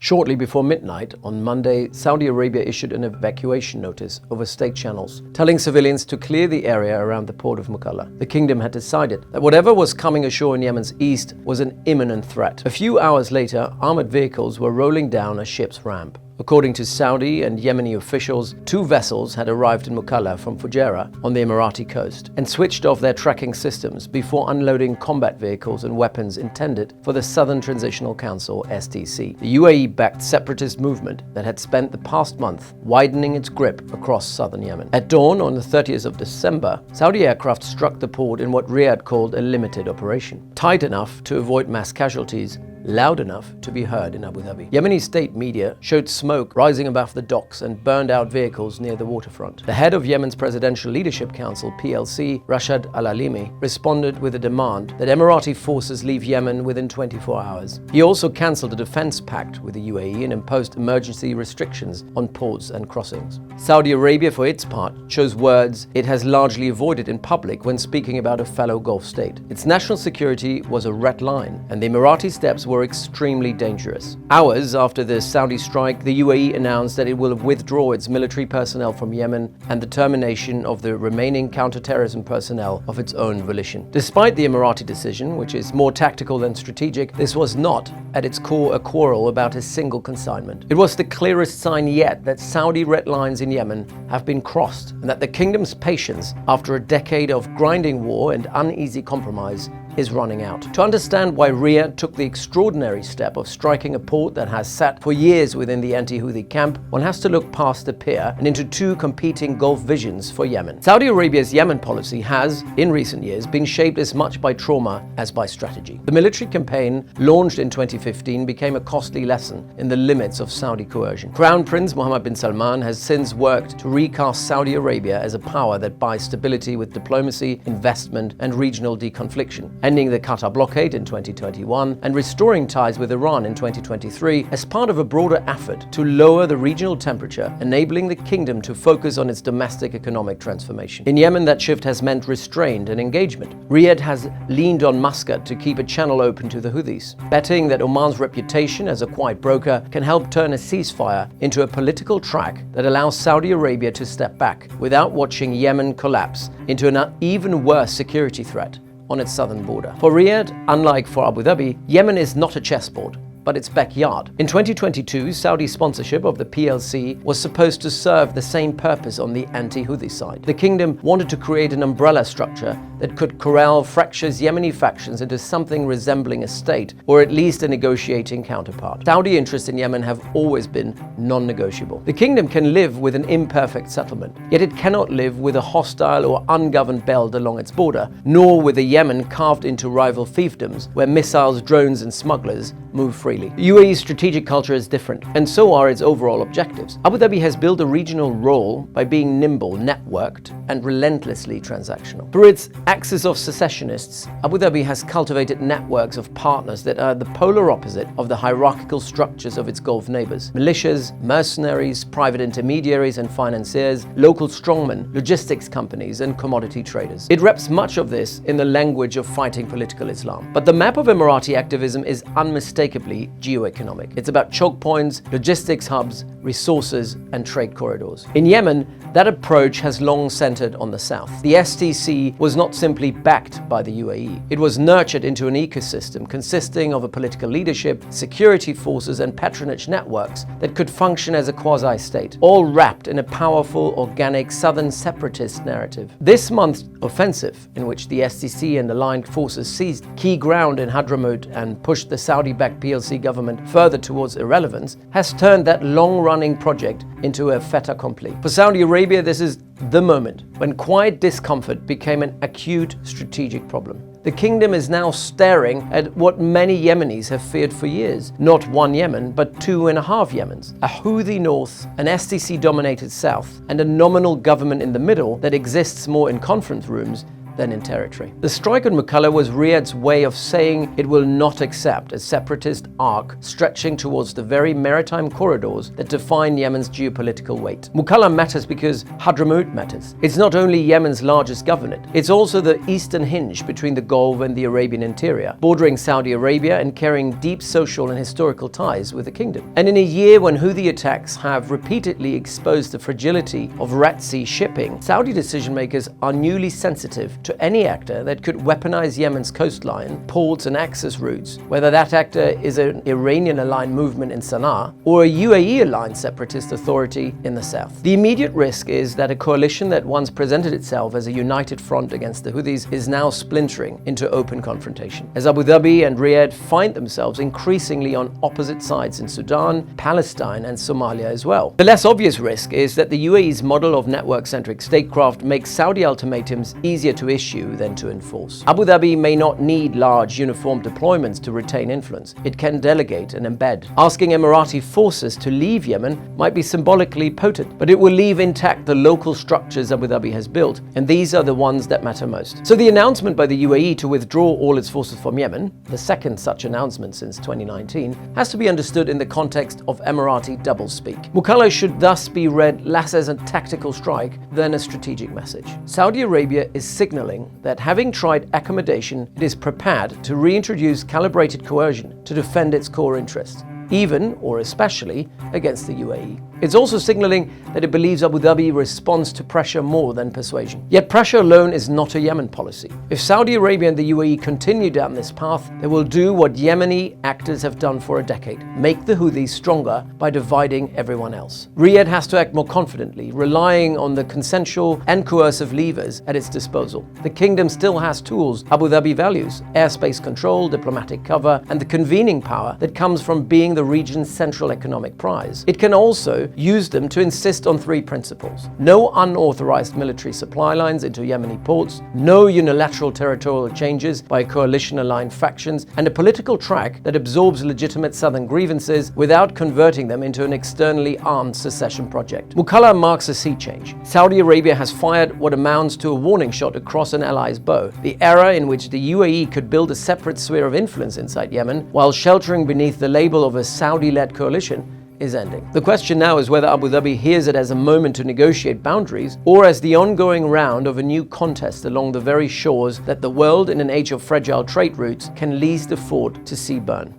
Shortly before midnight on Monday, Saudi Arabia issued an evacuation notice over state channels, telling civilians to clear the area around the port of Mukalla. The kingdom had decided that whatever was coming ashore in Yemen's east was an imminent threat. A few hours later, armored vehicles were rolling down a ship's ramp. According to Saudi and Yemeni officials, 2 vessels had arrived in Mukalla from Fujairah on the Emirati coast and switched off their tracking systems before unloading combat vehicles and weapons intended for the Southern Transitional Council (STC), the UAE-backed separatist movement that had spent the past month widening its grip across southern Yemen. At dawn on the 30th of December, Saudi aircraft struck the port in what Riyadh called a limited operation, tight enough to avoid mass casualties, loud enough to be heard in Abu Dhabi. Yemeni state media showed smoke rising above the docks and burned out vehicles near the waterfront. The head of Yemen's Presidential Leadership Council (PLC), Rashad Al-Alimi, responded with a demand that Emirati forces leave Yemen within 24 hours. He also cancelled a defense pact with the UAE and imposed emergency restrictions on ports and crossings. Saudi Arabia, for its part, chose words it has largely avoided in public when speaking about a fellow Gulf state. Its national security was a red line, and the Emirati steps were extremely dangerous. Hours after the Saudi strike, the UAE announced that it will withdraw its military personnel from Yemen and the termination of the remaining counter-terrorism personnel of its own volition. Despite the Emirati decision, which is more tactical than strategic, this was not, at its core, a quarrel about a single consignment. It was the clearest sign yet that Saudi red lines in Yemen have been crossed and that the kingdom's patience, after a decade of grinding war and uneasy compromise, is running out. To understand why Riyadh took the extraordinary step of striking a port that has sat for years within the anti-Houthi camp, one has to look past the pier and into 2 competing Gulf visions for Yemen. Saudi Arabia's Yemen policy has, in recent years, been shaped as much by trauma as by strategy. The military campaign, launched in 2015, became a costly lesson in the limits of Saudi coercion. Crown Prince Mohammed bin Salman has since worked to recast Saudi Arabia as a power that buys stability with diplomacy, investment, and regional deconfliction, ending the Qatar blockade in 2021 and restoring ties with Iran in 2023 as part of a broader effort to lower the regional temperature, enabling the kingdom to focus on its domestic economic transformation. In Yemen, that shift has meant restraint and engagement. Riyadh has leaned on Muscat to keep a channel open to the Houthis, betting that Oman's reputation as a quiet broker can help turn a ceasefire into a political track that allows Saudi Arabia to step back without watching Yemen collapse into an even worse security threat on its southern border. For Riyadh, unlike for Abu Dhabi, Yemen is not a chessboard, but its backyard. In 2022, Saudi sponsorship of the PLC was supposed to serve the same purpose on the anti-Houthi side. The kingdom wanted to create an umbrella structure that could corral fractious Yemeni factions into something resembling a state, or at least a negotiating counterpart. Saudi interests in Yemen have always been non-negotiable. The kingdom can live with an imperfect settlement, yet it cannot live with a hostile or ungoverned belt along its border, nor with a Yemen carved into rival fiefdoms where missiles, drones, and smugglers move freely. The UAE's strategic culture is different, and so are its overall objectives. Abu Dhabi has built a regional role by being nimble, networked, and relentlessly transactional. Through its axis of secessionists, Abu Dhabi has cultivated networks of partners that are the polar opposite of the hierarchical structures of its Gulf neighbors: militias, mercenaries, private intermediaries and financiers, local strongmen, logistics companies, and commodity traders. It reps much of this in the language of fighting political Islam. But the map of Emirati activism is unmistakably geoeconomic. It's about choke points, logistics hubs, resources, and trade corridors. In Yemen, that approach has long centered on the south. The STC was not simply backed by the UAE. It was nurtured into an ecosystem consisting of a political leadership, security forces, and patronage networks that could function as a quasi-state, all wrapped in a powerful, organic, southern separatist narrative. This month's offensive, in which the STC and aligned forces seized key ground in Hadramaut and pushed the Saudi-backed PLC government further towards irrelevance, has turned that long-running project into a fait accompli. For Saudi Arabia, this is the moment when quiet discomfort became an acute strategic problem. The kingdom is now staring at what many Yemenis have feared for years. Not one Yemen, but 2.5 Yemens. A Houthi north, an STC-dominated south, and a nominal government in the middle that exists more in conference rooms than in territory. The strike on Mukalla was Riyadh's way of saying it will not accept a separatist arc stretching towards the very maritime corridors that define Yemen's geopolitical weight. Mukalla matters because Hadramaut matters. It's not only Yemen's largest governorate, it's also the eastern hinge between the Gulf and the Arabian interior, bordering Saudi Arabia and carrying deep social and historical ties with the kingdom. And in a year when Houthi attacks have repeatedly exposed the fragility of Red Sea shipping, Saudi decision-makers are newly sensitive to any actor that could weaponize Yemen's coastline, ports and access routes, whether that actor is an Iranian-aligned movement in Sana'a or a UAE-aligned separatist authority in the south. The immediate risk is that a coalition that once presented itself as a united front against the Houthis is now splintering into open confrontation, as Abu Dhabi and Riyadh find themselves increasingly on opposite sides in Sudan, Palestine and Somalia as well. The less obvious risk is that the UAE's model of network-centric statecraft makes Saudi ultimatums easier to issue than to enforce. Abu Dhabi may not need large uniform deployments to retain influence. It can delegate and embed. Asking Emirati forces to leave Yemen might be symbolically potent, but it will leave intact the local structures Abu Dhabi has built, and these are the ones that matter most. So the announcement by the UAE to withdraw all its forces from Yemen, the second such announcement since 2019, has to be understood in the context of Emirati doublespeak. Mukalla should thus be read less as a tactical strike than a strategic message. Saudi Arabia is signaling that having tried accommodation, it is prepared to reintroduce calibrated coercion to defend its core interests, even or especially against the UAE. It's also signaling that it believes Abu Dhabi responds to pressure more than persuasion. Yet pressure alone is not a Yemen policy. If Saudi Arabia and the UAE continue down this path, they will do what Yemeni actors have done for a decade: make the Houthis stronger by dividing everyone else. Riyadh has to act more confidently, relying on the consensual and coercive levers at its disposal. The kingdom still has tools Abu Dhabi values: airspace control, diplomatic cover, and the convening power that comes from being the region's central economic prize. It can also use them to insist on three principles: no unauthorized military supply lines into Yemeni ports, no unilateral territorial changes by coalition-aligned factions, and a political track that absorbs legitimate southern grievances without converting them into an externally armed secession project. Mukalla marks a sea change. Saudi Arabia has fired what amounts to a warning shot across an ally's bow. The era in which the UAE could build a separate sphere of influence inside Yemen while sheltering beneath the label of a Saudi-led coalition is ending. The question now is whether Abu Dhabi hears it as a moment to negotiate boundaries or as the ongoing round of a new contest along the very shores that the world in an age of fragile trade routes can least afford to see burn.